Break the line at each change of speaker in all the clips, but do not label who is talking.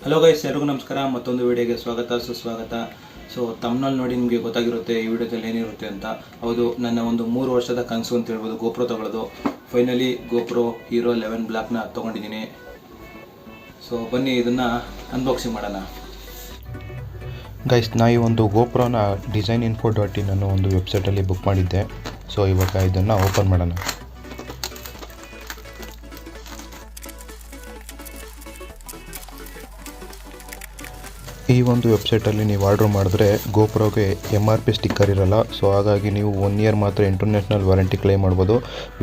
Hello guys, ಎಲ್ಲರಿಗೂ ನಮಸ್ಕಾರ. ಮತ್ತೊಂದು ವಿಡಿಯೋಗೆ ಸ್ವಾಗತ ಸುಸ್ವಾಗತ. ಸೊ ತಮ್ಮನಲ್ಲಿ ನೋಡಿ ನಿಮಗೆ ಗೊತ್ತಾಗಿರುತ್ತೆ ಈ ವಿಡಿಯೋದಲ್ಲಿ ಏನಿರುತ್ತೆ ಅಂತ. ಹೌದು, ನನ್ನ ಒಂದು 3 ವರ್ಷದ ಕನಸು ಅಂತ ಹೇಳ್ಬೋದು ಗೋಪ್ರೋ ತಗೊಳ್ಳೋದು. ಫೈನಲಿ ಗೋಪ್ರೋ ಹೀರೋ 11 ಬ್ಲ್ಯಾಕ್ನ ತೊಗೊಂಡಿದ್ದೀನಿ. ಸೊ ಬನ್ನಿ ಇದನ್ನು ಅನ್ಬಾಕ್ಸಿಂಗ್ ಮಾಡೋಣ.
ಗೈಸ್, ನಾ ಈ ಒಂದು ಗೋಪ್ರೋನ designinfo.in ಅನ್ನೋ ಒಂದು ವೆಬ್ಸೈಟಲ್ಲಿ ಬುಕ್ ಮಾಡಿದ್ದೆ. ಸೊ ಇವಾಗ ಇದನ್ನು ಓಪನ್ ಮಾಡೋಣ. ಈ ಒಂದು ವೆಬ್ಸೈಟಲ್ಲಿ ನೀವು ಆರ್ಡ್ರ್ ಮಾಡಿದ್ರೆ ಗೋಪ್ರೋಗೆ MRP ಸ್ಟಿಕ್ಕರ್ ಇರಲ್ಲ. ಸೊ ಹಾಗಾಗಿ ನೀವು 1 ಇಯರ್ ಮಾತ್ರ ಇಂಟರ್ನ್ಯಾಷನಲ್ ವಾರಂಟಿ ಕ್ಲೈಮ್ ಮಾಡ್ಬೋದು.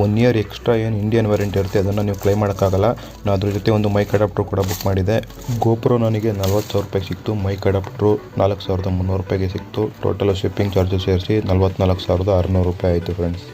1 ಇಯರ್ ಎಕ್ಸ್ಟ್ರಾ ಏನು ಇಂಡಿಯನ್ ವಾರಂಟಿ ಇರುತ್ತೆ ಅದನ್ನು ನೀವು ಕ್ಲೈಮ್ ಮಾಡೋಕ್ಕಾಗಲ್ಲ. ನಾನು ಅದ್ರ ಜೊತೆ ಒಂದು ಮೈಕ್ ಅಡಾಪ್ಟ್ರು ಕೂಡ ಬುಕ್ ಮಾಡಿದ್ದೆ. ಗೋಪ್ರೋ ನನಗೆ 40,000 ರೂಪಾಯಿಗೆ ಸಿಕ್ತು. ಮೈಕ್ ಅಡಾಪ್ಟ್ರು 4,300 ರೂಪಾಯಿಗೆ ಸಿಕ್ತು. ಟೋಟಲ್ ಶಿಪ್ಪಿಂಗ್ ಚಾರ್ಜಸ್ ಸೇರಿಸಿ 44,600 ರೂಪಾಯಿ ಆಯಿತು ಫ್ರೆಂಡ್ಸ್.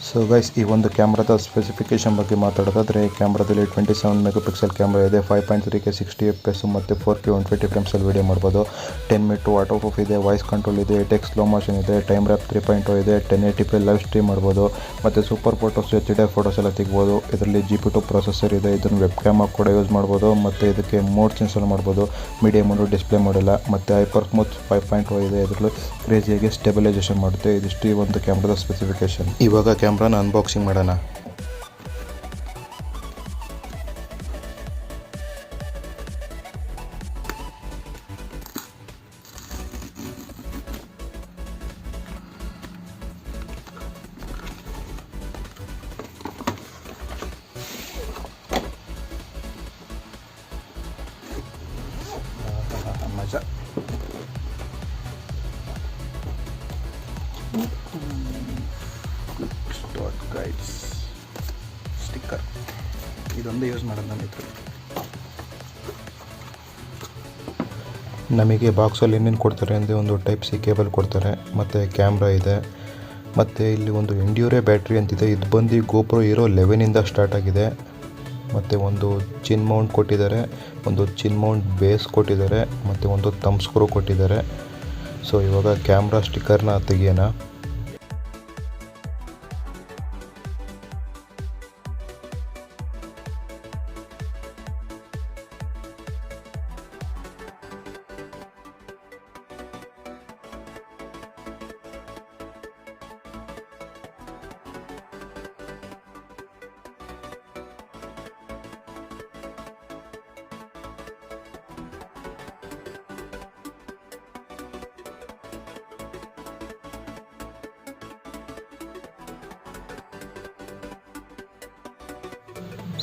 ಸೊ ಗೈಸ್, ಈ ಒಂದು ಕ್ಯಾಮ್ರಾದ ಸ್ಪೆಸಿಫಿಕೇಷನ್ ಬಗ್ಗೆ ಮಾತಾಡೋದಾದರೆ, ಕ್ಯಾಮ್ರಾದಲ್ಲಿ 27 ಮೆಗಾಪಿಕ್ಸೆಲ್ ಕ್ಯಾಮ್ರಾ ಇದೆ. 5.3K 60 FPS ಮತ್ತು 4K 120 ಫ್ರೇಮ್ಸಲ್ಲಿ ವೀಡಿಯೋ ಮಾಡ್ಬೋದು. 10 ಮಿನಿಟ್ ವಾಟರ್ ಪ್ರೂಫ್ ಇದೆ, ವಾಯ್ಸ್ ಕಂಟ್ರೋಲ್ ಇದೆ, ಟೆಕ್ಸ್ಟ್ ಸ್ಲೋ ಮೋಷನ್ ಇದೆ, ಟೈಮ್ ರ್ಯಾಪ್ 3.0 ಇದೆ, 1080p ಲೈವ್ ಸ್ಟ್ರೀಮ್ ಮಾಡ್ಬೋದು. ಮತ್ತು ಸೂಪರ್ ಫೋಟೋಸ್, HD ಫೋಟೋಸ್ ಎಲ್ಲ ತೆಗ್ಬೋದು. ಇದರಲ್ಲಿ GP2 ಪ್ರೊಸೆಸರ್ ಇದೆ. ಇದನ್ನು ವೆಬ್ ಕ್ಯಾಮ್ ಕೂಡ ಯೂಸ್ ಮಾಡ್ಬೋದು. ಮತ್ತು ಇದಕ್ಕೆ ಮೋಡ್ಸ್ ಇನ್ಸ್ಟಾಲ್ ಮಾಡ್ಬೋದು. ಮೀಡಿಯಮ್ ಮೋಡು, ಡಿಸ್ಪ್ಲೇ ಮಾಡಿಲ್ಲ. ಮತ್ತು ಹೈಪರ್ ಸ್ಮೂತ್ 5.0 ಇದೆ. ಇದರಲ್ಲಿ ಕ್ರೇಜಿಯಾಗಿ ಸ್ಟೆಬಿಲೈಸೇಷನ್ ಮಾಡುತ್ತೆ. ಇದಿಷ್ಟು ಈ ಒಂದು ಕ್ಯಾಮ್ರಾದ ಸ್ಪೆಸಿಫಿಕೇಷನ್. ಇವಾಗ ಕ್ಯಾಮ್ರಾನ ಅನ್ಬಾಕ್ಸಿಂಗ್ ಮಾಡೋಣ. ಮಜಾ. ಗೈಡ್ಸ್ ಸ್ಟಿಕ್ಕರ್ ಇದೊಂದೇ ಯೂಸ್ ಮಾಡೋದು ನಮ್ಮ ಇದ್ರ. ನಮಗೆ ಬಾಕ್ಸಲ್ಲಿ ಏನೇನು ಕೊಡ್ತಾರೆ ಅಂದರೆ, ಒಂದು ಟೈಪ್ ಸಿ ಕೇಬಲ್ ಕೊಡ್ತಾರೆ, ಮತ್ತು ಕ್ಯಾಮ್ರಾ ಇದೆ, ಮತ್ತು ಇಲ್ಲಿ ಒಂದು ಎಂಡ್ಯೂರೆ ಬ್ಯಾಟ್ರಿ ಅಂತಿದೆ. ಇದು ಬಂದು ಗೋಪ್ರೋ ಹೀರೋ 11ಇಂದ ಸ್ಟಾರ್ಟ್ ಆಗಿದೆ. ಮತ್ತು ಒಂದು ಚಿನ್ ಮೌಂಟ್ ಕೊಟ್ಟಿದ್ದಾರೆ, ಒಂದು ಚಿನ್ ಮೌಂಟ್ ಬೇಸ್ ಕೊಟ್ಟಿದ್ದಾರೆ, ಮತ್ತು ಒಂದು ಥಂಬ್ ಸ್ಕ್ರೂ ಕೊಟ್ಟಿದ್ದಾರೆ. ಸೊ ಇವಾಗ ಕ್ಯಾಮ್ರಾ ಸ್ಟಿಕ್ಕರ್ನ ತೆಗಿಯೋಣ.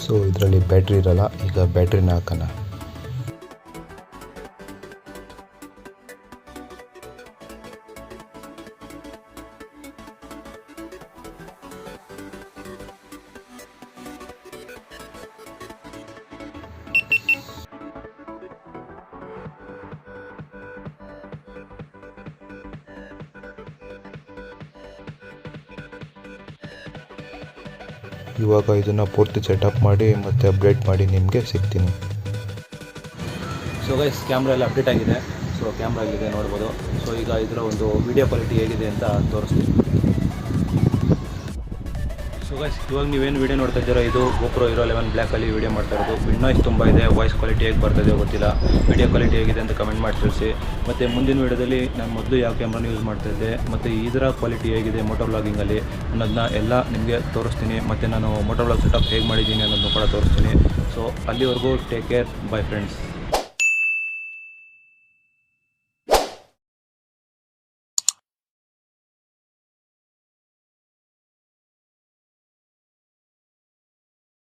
ಸೊ ಇದರಲ್ಲಿ ಬ್ಯಾಟ್ರಿ ಇರಲ್ಲ. ಈಗ ಬ್ಯಾಟ್ರಿನ ಹಾಕೋಣ. ಇವಾಗ ಇದನ್ನು ಪೂರ್ತಿ ಸೆಟಪ್ ಮಾಡಿ ಮತ್ತು ಅಪ್ಡೇಟ್ ಮಾಡಿ ನಿಮಗೆ ಸಿಗ್ತೀನಿ.
ಸೊ ಗೈಸ್, ಕ್ಯಾಮ್ರಾ ಎಲ್ಲ ಅಪ್ಡೇಟ್ ಆಗಿದೆ. ಸೊ ಕ್ಯಾಮ್ರಾ ಆಗಿದೆ ನೋಡ್ಬೋದು. ಸೊ ಈಗ ಇದರ ಒಂದು ವಿಡಿಯೋ ಕ್ವಾಲಿಟಿ ಹೇಗಿದೆ ಅಂತ ತೋರಿಸ್ತೀನಿ. ಸೊ ಗೈಸ್, ಇವಾಗ ನೀವೇನು ವಿಡಿಯೋ ನೋಡ್ತಾ ಇದ್ದೀರೋ ಇದು ಗೋಪ್ರೋ ಹೀರೋ 11 ಬ್ಲ್ಯಾಕಲ್ಲಿ ವಿಡಿಯೋ ಮಾಡ್ತಾ ಇರೋದು. ವಿಂಡ್ ನಾಯ್ಸ್ ತುಂಬ ಇದೆ. ವಾಯ್ಸ್ ಕ್ವಾಲಿಟಿ ಹೇಗೆ ಬರ್ತಾಯಿದೆ ಗೊತ್ತಿಲ್ಲ. ವಿಡಿಯೋ ಕ್ವಾಲಿಟಿ ಹೇಗಿದೆ ಅಂತ ಕಮೆಂಟ್ ಮಾಡಿ ತಿಳಿಸಿ. ಮತ್ತು ಮುಂದಿನ ವಿಡಿಯೋದಲ್ಲಿ ನಾನು ಮೊದಲು ಯಾವ ಕ್ಯಾಮ್ರಾನ ಯೂಸ್ ಮಾಡ್ತಾಯಿದ್ದೆ ಮತ್ತು ಇದರ ಕ್ವಾಲಿಟಿ ಹೇಗಿದೆ ಮೋಟೋ ವ್ಲಾಗಿಂಗಲ್ಲಿ ಅನ್ನೋದನ್ನ ಎಲ್ಲ ನಿಮಗೆ ತೋರಿಸ್ತೀನಿ. ಮತ್ತು ನಾನು ಮೋಟೋ ವ್ಲಾಗ್ ಸೆಟಪ್ ಹೇಗೆ ಮಾಡಿದ್ದೀನಿ ಅನ್ನೋದನ್ನು ಕೂಡ ತೋರಿಸ್ತೀನಿ. ಸೊ ಅಲ್ಲಿವರೆಗೂ ಟೇಕ್ ಕೇರ್, ಬೈ ಫ್ರೆಂಡ್ಸ್.